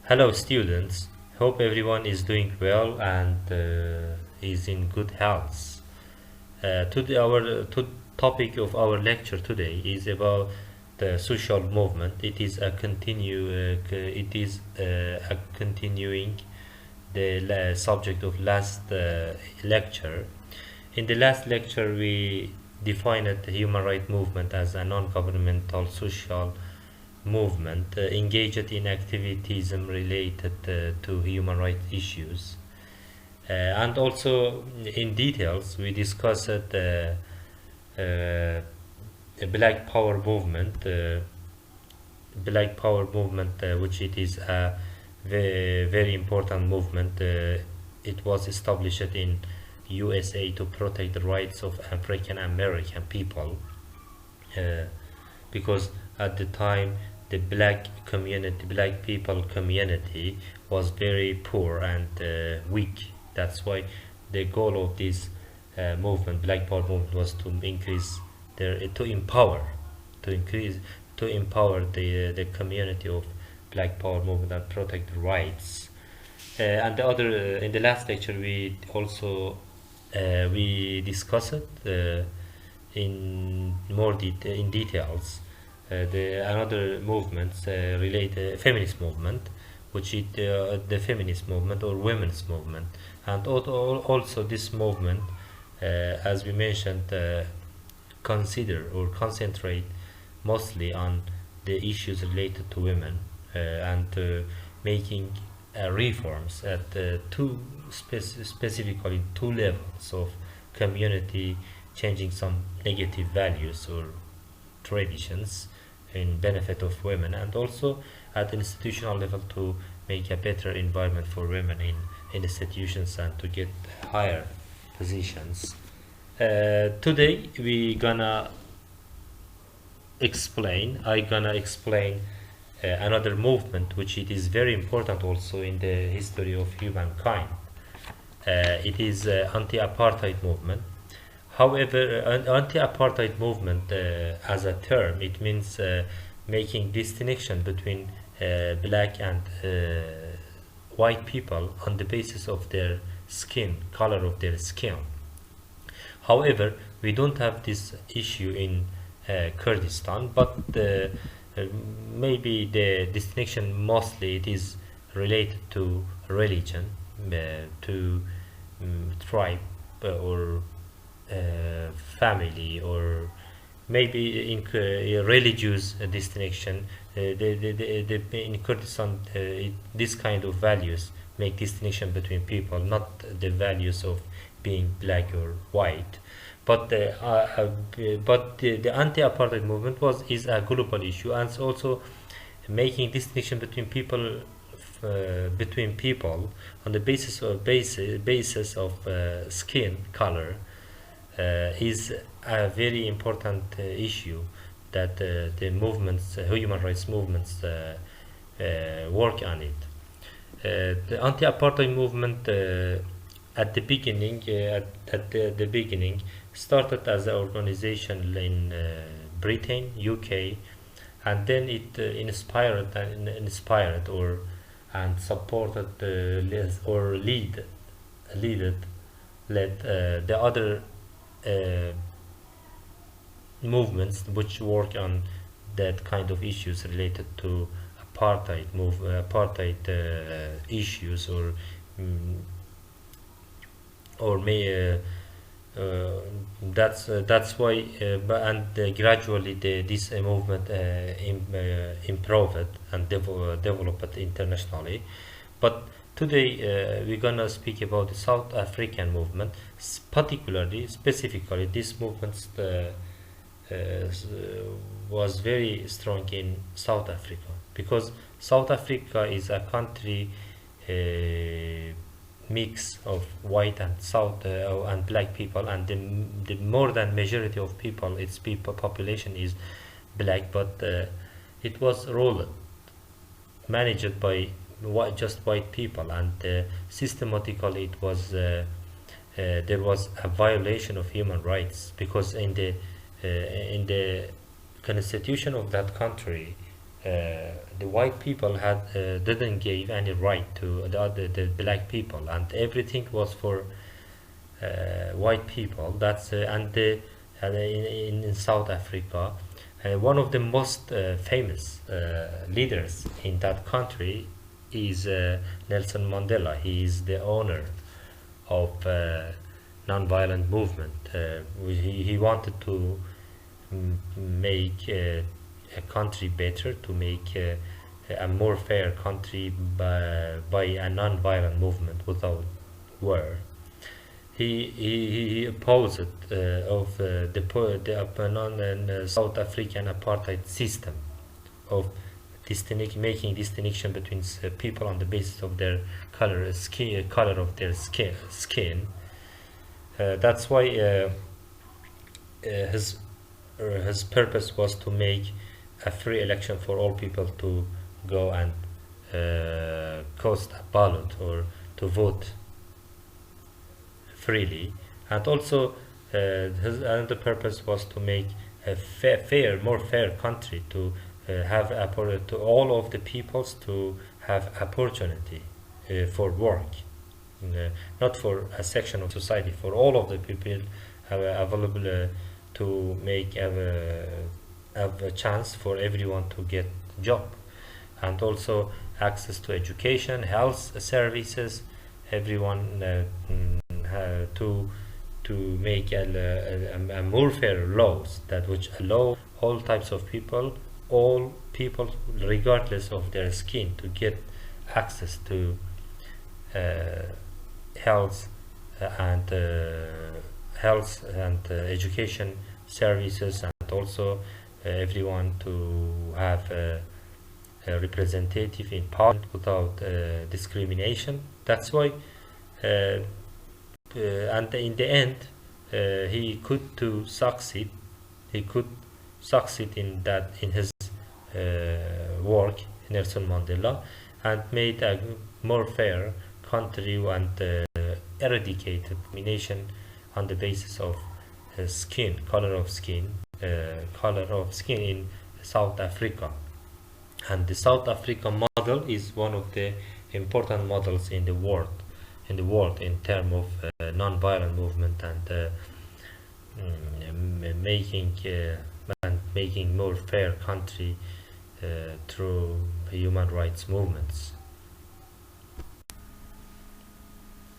Hello, students. Hope everyone is doing well and is in good health. Today, our topic of our lecture today is about the social movement. It is a continuing the subject of last lecture. In the last lecture, we defined the human rights movement as a non-governmental social movement engaged in activism related to human rights issues. And also in details, we discussed the Black Power movement, which it is a very important movement. It was established in USA to protect the rights of African American people, uh, because at the time the black people community was very poor and weak. That's why the goal of this Black Power movement, was to increase to empower, to increase, to empower the community of Black Power movement and protect rights. And the other in the last lecture we discussed in details the another movements related feminist movement, which is the feminist movement or women's movement. And also this movement, as we mentioned, consider or concentrate mostly on the issues related to women, and making reforms at specifically two levels of community, changing some negative values or traditions in benefit of women, and also at institutional level to make a better environment for women in institutions and to get higher positions. Today we gonna I gonna explain another movement which it is very important also in the history of humankind. It is anti-apartheid movement. However, an anti-apartheid movement, as a term, it means making distinction between black and white people on the basis of their skin, color of their skin. However, we don't have this issue in Kurdistan, but maybe the distinction mostly it is related to religion, to tribe, or family, or maybe in religious distinction. In Kurdistan, this kind of values make distinction between people, not the values of being black or white. But the anti-apartheid movement is a global issue, and it's also making distinction between people on the basis of skin color, is a very important issue that human rights movements work on it. The anti-apartheid movement, at the beginning, started as an organization in Britain, UK, and then it inspired or and supported or led the other uh, movements which work on that kind of issues related to apartheid issues, mm, or may that's why and gradually this movement improved and developed internationally. But today we're gonna speak about the South African movement, specifically this movement was very strong in South Africa, because South Africa is a country mix of white and and black people, and the more than majority of people, its people population is black, but it was ruled, managed by just white people, and systematically there was a violation of human rights, because in the constitution of that country, the white people had didn't give any right to the black people, and everything was for white people. That's in South Africa, one of the most famous leaders in that country is Nelson Mandela. He is the owner of non-violent movement. He wanted to make a country better, to make a more fair country by a non-violent movement without war. He opposed of the South African apartheid system of making distinction between people on the basis of their color of their skin. That's why his purpose was to make a free election for all people to go and cast a ballot or to vote freely. And also his another purpose was to make a more fair country, to have to all of the peoples to have opportunity for work, not for a section of society, for all of the people have available to make have a chance for everyone to get job, and also access to education, health services, everyone to make a more fair laws that which allow all types of people, all people regardless of their skin, to get access to health and education services, and also everyone to have a representative in parliament without discrimination. That's why and in the end he could to succeed. He could succeed in that, in his work, Nelson Mandela, and made a more fair country, and eradicated discrimination on the basis of skin, color of skin in South Africa. And the South African model is one of the important models in the world in terms of non-violent movement, and making more fair country through human rights movements.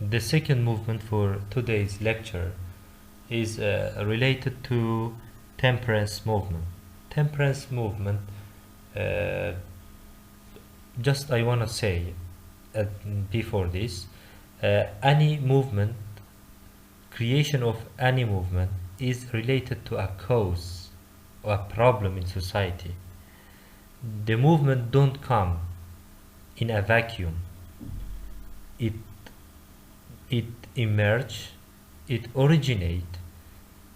The second movement for today's lecture is related to temperance movement. Temperance movement, just I want to say before this, any movement, creation of any movement is related to a cause or a problem in society. The movement don't come in a vacuum. It emerge, it originate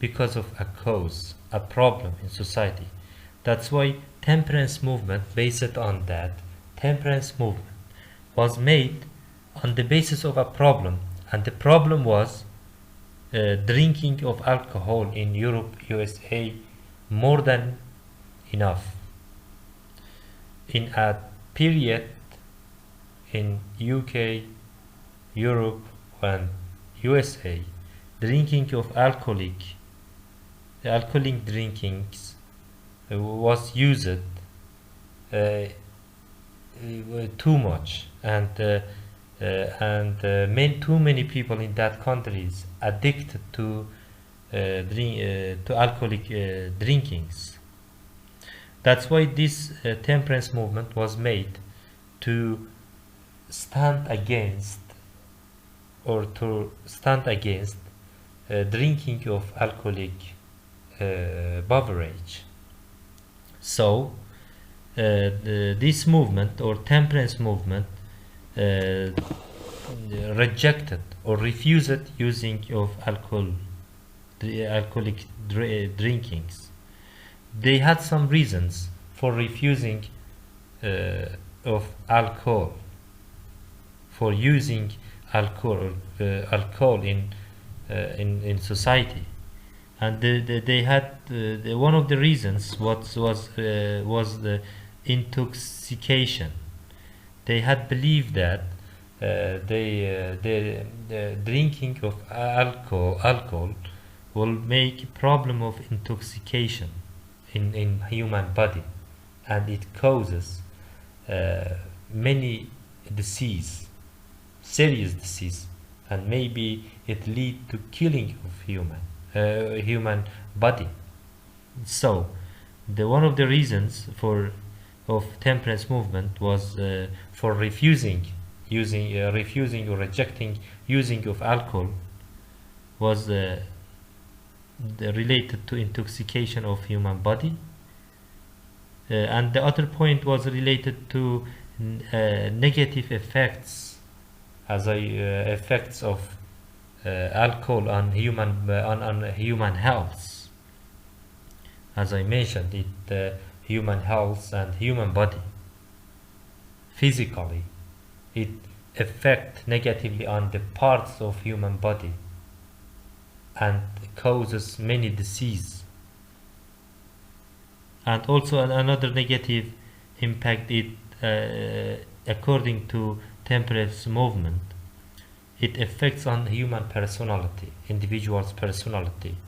because of a cause, a problem in society. That's why temperance movement, based on that, temperance movement was made on the basis of a problem, and the problem was drinking of alcohol in Europe, USA, more than enough. In a period in UK, Europe, and USA, drinking of alcoholic drinkings was used too much, and too many people in that countries addicted to alcoholic drinkings. That's why this temperance movement was made to stand against drinking of alcoholic beverage. So this movement or temperance movement rejected or refused using of alcoholic drinkings. They had some reasons for refusing of alcohol, for using alcohol in society, and they had one of the reasons was intoxication. They had believed that the drinking of alcohol will make a problem of intoxication in human body, and it causes many disease, serious disease, and maybe it lead to killing of human body. So one of the reasons of temperance movement was for refusing or rejecting using of alcohol was related to intoxication of human body, and the other point was related to negative effects effects of alcohol on human health. As I mentioned, it human health and human body physically, it affects negatively on the parts of human body and causes many disease. And also another negative impact, according to temperance movement, it affects on human personality, individual's personality,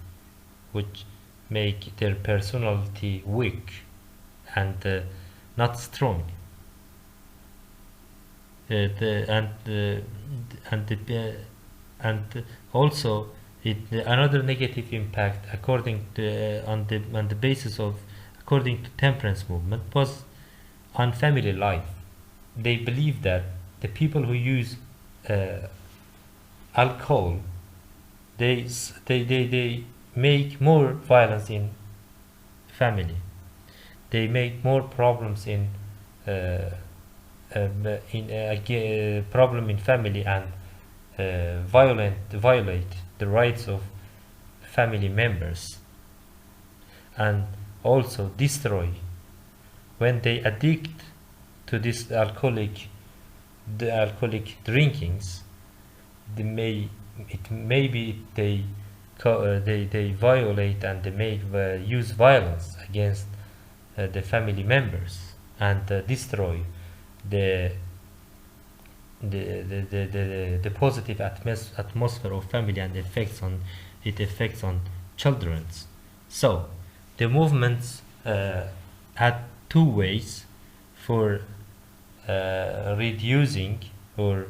which make their personality weak and not strong. And also another negative impact according to on the basis of according to temperance movement was on family life. They believe that the people who use alcohol, they make more violence in family. They make more problems in problem in family, and violate the rights of family members, and also destroy when they addict to this alcoholic drinkings. They violate and they may use violence against the family members, and destroy the positive atmosphere of family, and affects on children. So the movements had two ways for reducing or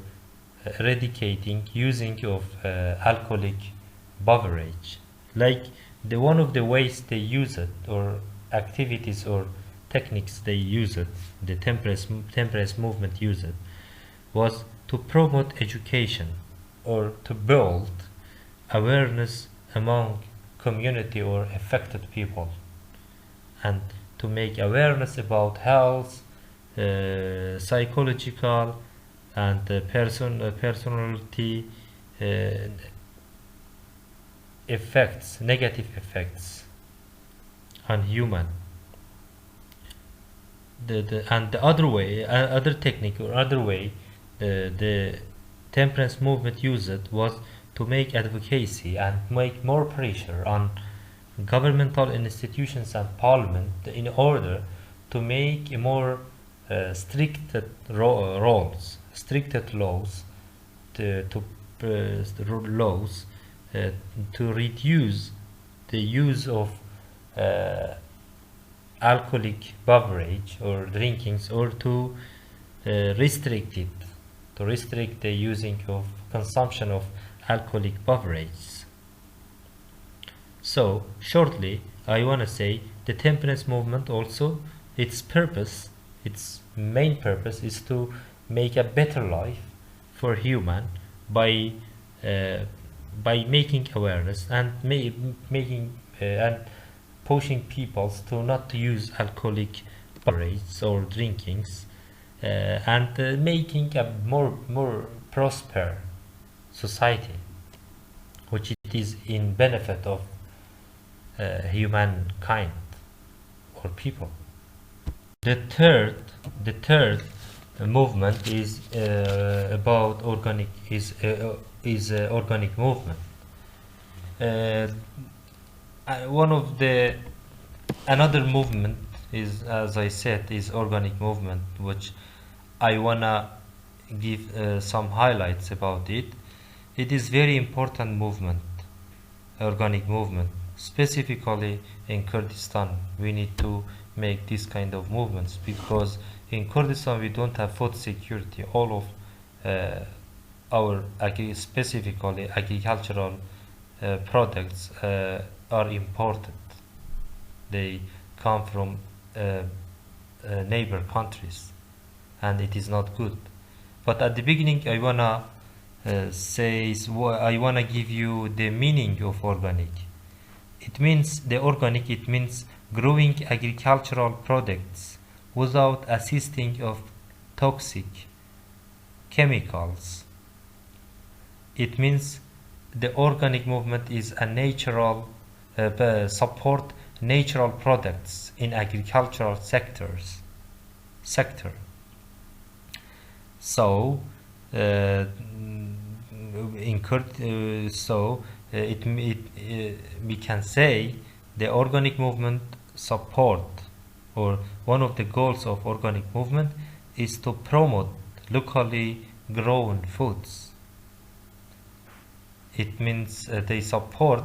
eradicating using of alcoholic beverage. Like one of the ways they use it, or activities or techniques they use it, the temperance movement used it, was to promote education, or to build awareness among community or affected people, and to make awareness about health, psychological and personality effects, negative effects on human. And the other way, other technique or other way the temperance movement used it was to make advocacy and make more pressure on governmental institutions and parliament in order to make a more stricted laws to reduce the use of alcoholic beverage or drinkings, or to restrict the using of consumption of alcoholic beverages. So shortly, I want to say the temperance movement also, its main purpose is to make a better life for human by making awareness and making and pushing people to not to use alcoholic beverages or drinkings, and making a more prosper society, which it is in benefit of humankind or people. The third movement is about organic organic movement. One of another movement is, as I said, is organic movement, which I wanna give some highlights about it. It is very important movement, organic movement. Specifically in Kurdistan, we need to make this kind of movements because in Kurdistan we don't have food security. All of our specifically agricultural products are imported. They come from neighbor countries, and it is not good. But at the beginning, I wanna I wanna give you the meaning of organic. It means the organic. It means growing agricultural products without assisting of toxic chemicals. It means the organic movement is a natural support natural products in agricultural sector. So we can say the organic movement support, or one of the goals of organic movement is to promote locally grown foods. It means they support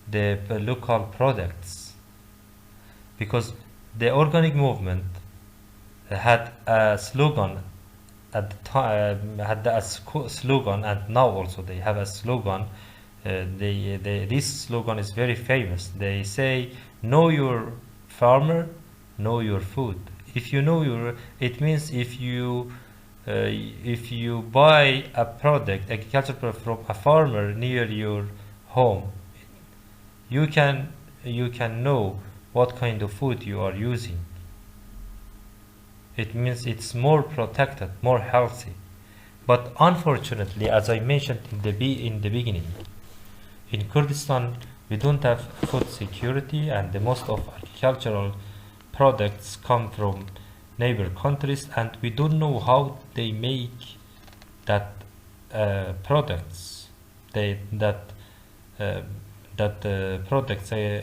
the local products, because the organic movement had a slogan at the time, slogan, and now also they have a slogan. This slogan is very famous. They say, "Know your farmer, know your food." If you know it means if you buy a product, agricultural product from a farmer near your home, you can know what kind of food you are using. It means it's more protected, more healthy. But unfortunately, as I mentioned in the beginning, in Kurdistan we don't have food security, and the most of agricultural products come from neighbor countries, and we don't know how they make that products.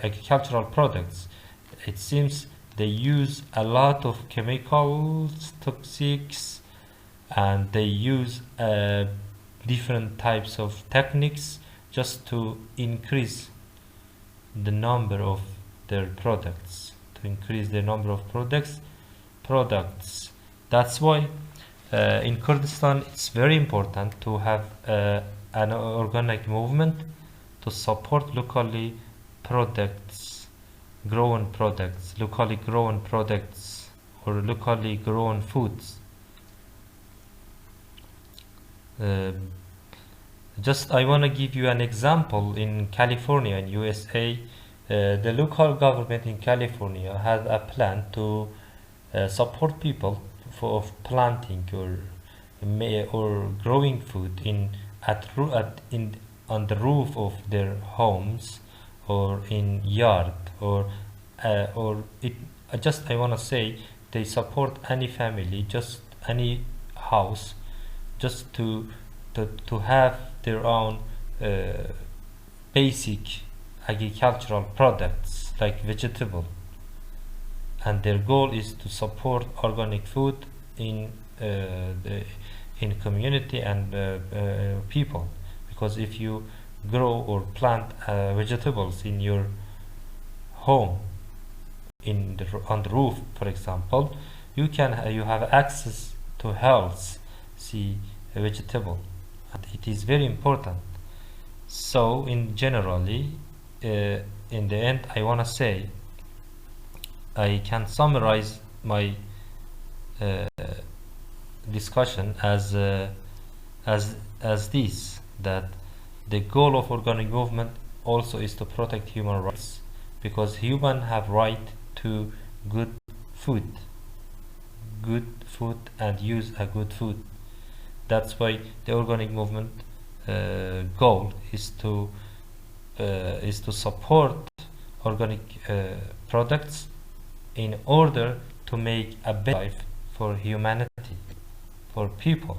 Agricultural products. It seems they use a lot of chemicals, toxics, and they use different types of techniques just to increase the number of their products, That's why in Kurdistan it's very important to have an organic movement to support locally grown products or locally grown foods. Just I want to give you an example. In California, in USA, the local government in California has a plan to support people for planting or growing food on the roof of their homes or in yard or I want to say they support any family, just any house, just to have their own basic agricultural products like vegetable, and their goal is to support organic food in community and people, because if you grow or plant vegetables in your home on the roof, for example, you have access to healthy vegetable, and it is very important. So in generally in the end, I want to say I can summarize my discussion as this, that the goal of organic movement also is to protect human rights, because humans have right to good food and use a good food. That's why the organic movement goal is to support organic products in order to make a better life for humanity, for people.